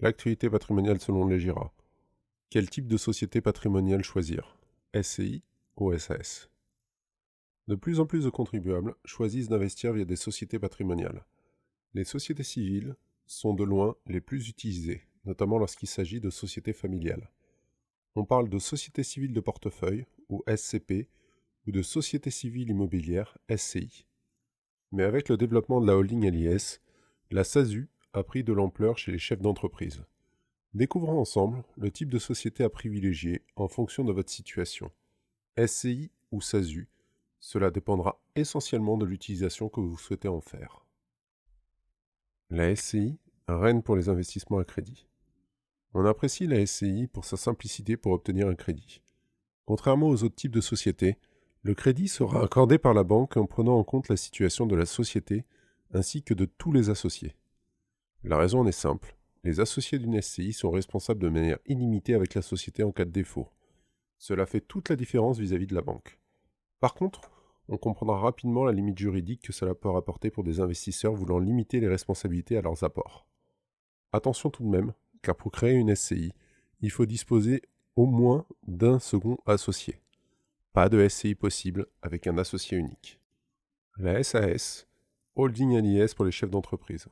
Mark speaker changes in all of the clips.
Speaker 1: L'activité patrimoniale selon les GIRA. Quel type de société patrimoniale choisir? SCI ou SAS? De plus en plus de contribuables choisissent d'investir via des sociétés patrimoniales. Les sociétés civiles sont de loin les plus utilisées, notamment lorsqu'il s'agit de sociétés familiales. On parle de société civile de portefeuille, ou SCP, ou de société civile immobilière, SCI. Mais avec le développement de la holding LIS, la SASU a pris de l'ampleur chez les chefs d'entreprise. Découvrons ensemble le type de société à privilégier en fonction de votre situation. SCI ou SASU, cela dépendra essentiellement de l'utilisation que vous souhaitez en faire. La SCI règne pour les investissements à crédit. On apprécie la SCI pour sa simplicité pour obtenir un crédit. Contrairement aux autres types de sociétés, le crédit sera accordé par la banque en prenant en compte la situation de la société ainsi que de tous les associés. La raison en est simple. Les associés d'une SCI sont responsables de manière illimitée avec la société en cas de défaut. Cela fait toute la différence vis-à-vis de la banque. Par contre, on comprendra rapidement la limite juridique que cela peut rapporter pour des investisseurs voulant limiter les responsabilités à leurs apports. Attention tout de même, car pour créer une SCI, il faut disposer au moins d'un second associé. Pas de SCI possible avec un associé unique. La SAS, Holding LIS pour les chefs d'entreprise.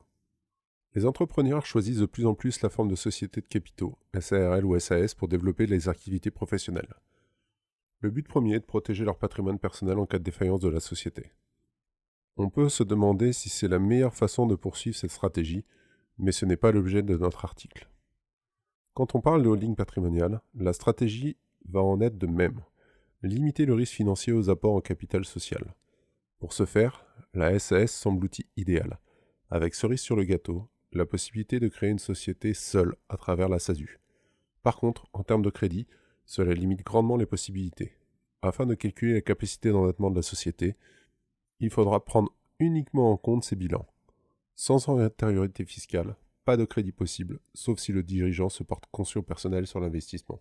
Speaker 1: Les entrepreneurs choisissent de plus en plus la forme de société de capitaux, SARL ou SAS, pour développer les activités professionnelles. Le but premier est de protéger leur patrimoine personnel en cas de défaillance de la société. On peut se demander si c'est la meilleure façon de poursuivre cette stratégie, mais ce n'est pas l'objet de notre article. Quand on parle de holding patrimonial, la stratégie va en être de même. Limiter le risque financier aux apports en capital social. Pour ce faire, la SAS semble l'outil idéal, avec cerise sur le gâteau, la possibilité de créer une société seule à travers la SASU. Par contre, en termes de crédit, cela limite grandement les possibilités. Afin de calculer la capacité d'endettement de la société, il faudra prendre uniquement en compte ses bilans. Sans antériorité fiscale, pas de crédit possible, sauf si le dirigeant se porte caution personnelle sur l'investissement.